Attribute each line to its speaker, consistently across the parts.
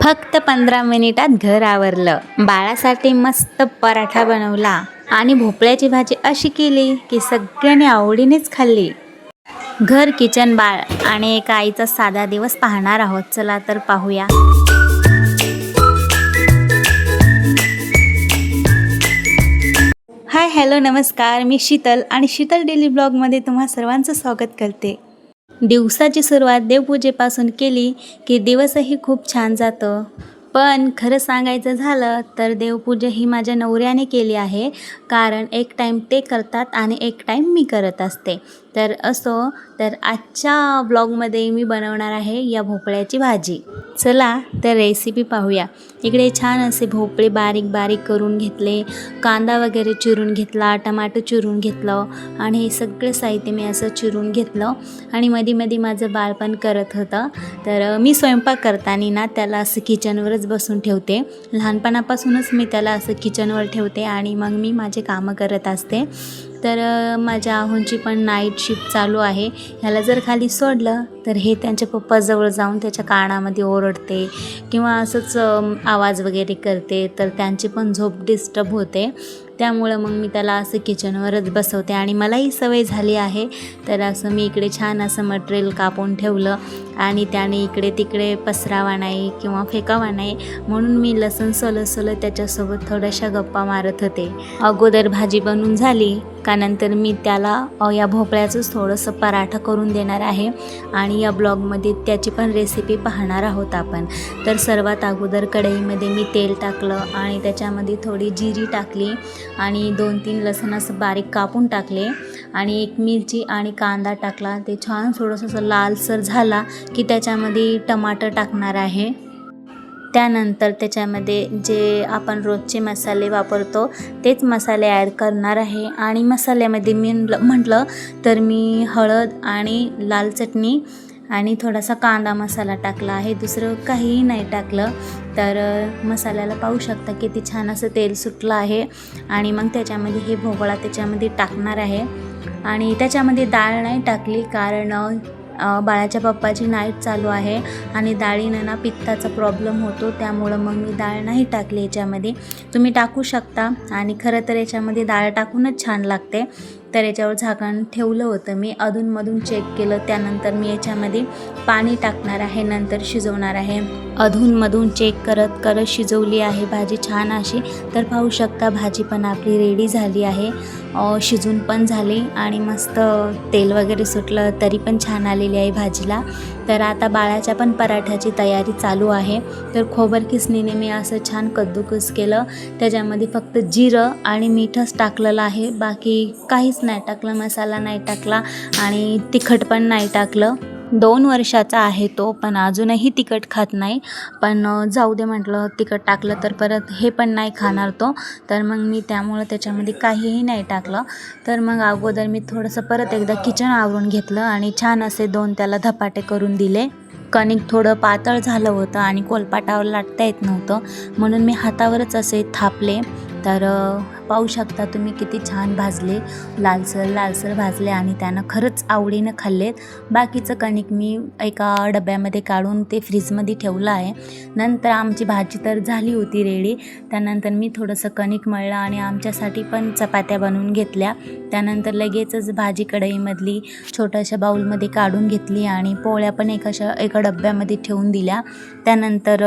Speaker 1: फक्त 15 मिनिटात घर आवरलं. बाळासाठी मस्त पराठा बनवला आणि भोपळ्याची भाजी अशी केली की सगळ्यांनी आवडीनेच खाल्ली. घर, किचन, बाळ आणि एका आईचा साधा दिवस पाहणार आहोत. चला तर पाहूया. हाय, हॅलो, नमस्कार. मी शीतल आणि शीतल डेली ब्लॉगमध्ये तुम्हा सर्वांचं स्वागत करते. दिवसाची सुरुवात देवपूजेपासून केली की दिवसही खूप छान जातं. पण खरं सांगायचं झालं तर देवपूजा ही माझ्या नवऱ्याने केली आहे, कारण एक टाईम ते करतात आणि एक टाईम मी करत असते. तर असो, तर आजच्या ब्लॉगमध्ये मी बनवणार आहे या भोपळ्याची भाजी. चला तर रेसिपी पाहूया. इकडे छान असे भोपळे बारीक बारीक करून घेतले, कांदा वगैरे चिरून घेतला, टमाटर चिरून घेतलं आणि हे सगळं साहित्य मी असं चिरून घेतलं. आणि मध्ये मध्ये माझं बाळ पण करत होतं. तर मी स्वयंपाक करताना ना त्याला असं किचनवरच बसून ठेवते. लहानपणापासूनच मी त्याला असं किचनवर ठेवते आणि मग मी माझे कामं करत असते. तर माझ्या आहोंची पण नाईट शिफ्ट चालू आहे. ह्याला जर खाली सोडलं तर हे त्यांच्या पप्पाजवळ जाऊन त्याच्या कानामध्ये ओरडते किंवा असंच आवाज वगैरे करते, तर त्यांची पण झोप डिस्टर्ब होते. त्यामुळं मग मी त्याला असं किचनवरच बसवते आणि मलाही सवय झाली आहे. तर असं मी इकडे छान असं मटेरियल कापून ठेवलं आणि त्याने इकडे तिकडे पसरावा नाही किंवा फेकावा नाही, म्हणून मी लसूण सोलत त्याच्यासोबत थोड्याशा गप्पा मारत होते. अगोदर भाजी बनवून झाली का नंतर मी त्याला या भोपळ्याचंच थोडंसं पराठा करून देणार आहे आणि या ब्लॉगमध्ये त्याची पण रेसिपी पाहणार आहोत आपण. तर सर्वात अगोदर कढईमध्ये मी तेल टाकलं आणि त्याच्यामध्ये थोडी जिरी टाकली आणि 2-3 लसूण असं बारीक कापून टाकले आणि एक मिरची आणि कांदा टाकला. ते छान थोडंसं लालसर झाला की त्याच्यामध्ये टमाटर टाकणार आहे. त्यानंतर त्याच्यामध्ये जे आपण रोजचे मसाले वापरतो तेच मसाले ॲड करणार आहे. आणि मसाल्यामध्ये मी म्हटलं तर मी हळद आणि लाल चटणी आणि थोडासा कांदा मसाला टाकला आहे, दुसरं काहीही नाही टाकलं. तर मसाल्याला पाहू शकता किती छान असं तेल सुटलं आहे. आणि मग त्याच्यामध्ये हे भोपळा त्याच्यामध्ये टाकणार आहे आणि त्याच्यामध्ये डाळ नाही टाकली, कारण बाळाच्या पप्पाची नाईट चालू आहे आणि डाळीनं ना पित्ताचा प्रॉब्लेम होतो, त्यामुळं मग मी डाळ नाही टाकली याच्यामध्ये. तुम्ही टाकू शकता आणि खरं तर याच्यामध्ये डाळ टाकूनच छान लागते. तर याच्यावर झाकण ठेवलं होतं मी, अधूनमधून चेक केलं. त्यानंतर मी याच्यामध्ये पाणी टाकणार आहे, नंतर शिजवणार आहे. अधूनमधून चेक करत करत शिजवली आहे भाजी छान अशी. तर पाहू शकता भाजी पण आपली रेडी झाली आहे, शिजून पण झाली आणि मस्त तेल वगैरे सुटलं तरी पण छान आलेली आहे भाजीला. तर आता बाळाच्या पण पराठ्याची तयारी चालू आहे. तर खोबर किसणीने मी असं छान कद्दूकस केलं. त्याच्यामध्ये फक्त जिरं आणि मीठच टाकलेलं आहे, बाकी काहीच नाही टाकलं, मसाला नाही टाकला आणि तिखट पण नाही टाकलं. 2 वर्षाचा आहे तो, पण अजूनही तिखट खात नाही. पण जाऊ दे म्हटलं, तिखट टाकलं तर परत हे पण नाही खाणार तो, तर मग मी त्यामुळं त्याच्यामध्ये काहीही नाही टाकलं. तर मग अगोदर मी थोडंसं परत एकदा किचन आवरून घेतलं आणि छान असे 2 त्याला धपाटे करून दिले. कणिक थोडं पातळ झालं होतं आणि कोलपाटावर लाटता येत नव्हतं, म्हणून मी हातावरच असे थापले. तर पाहू शकता तुम्ही किती छान भाजले, लालसर भाजले आणि त्यानं खरंच आवडीनं खाल्लेत. बाकीचं कणिक मी एका डब्यामध्ये काढून ते फ्रीजमध्ये ठेवलं आहे. नंतर आमची भाजी तर झाली होती रेडी. त्यानंतर मी थोडंसं कणिक मळलं आणि आमच्यासाठी पण चपात्या बनवून घेतल्या. त्यानंतर लगेचच भाजी कढईमधली छोट्याशा बाऊलमध्ये काढून घेतली आणि पोळ्या पण एका डब्यामध्ये ठेवून दिल्या. त्यानंतर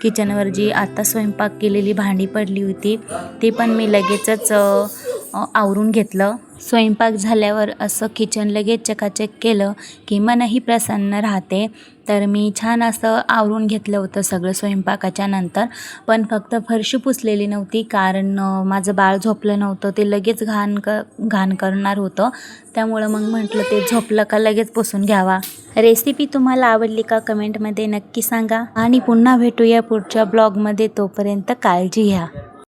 Speaker 1: किचनवर जी आता स्वयंपाक केलेली भांडी पडली होती ते पण मी लगेचच आवरून घेतलं. स्वयंपाक झाल्यावर असं किचन लगेच चकाचक केलं की मनही प्रसन्न राहते. तर मी छान असं आवरून घेतलं होतं सगळं स्वयंपाकाच्या नंतर. पण फक्त फरशी पुसलेली नव्हती, कारण माझं बाळ झोपलं नव्हतं, ते लगेच घाण करणार होतं. त्यामुळं मग म्हटलं ते झोपलं का लगेच पुसून घ्यावा. रेसिपी तुम्हाला आवडली का कमेंटमध्ये नक्की सांगा आणि पुन्हा भेटूया पुढच्या ब्लॉगमध्ये. तोपर्यंत काळजी घ्या.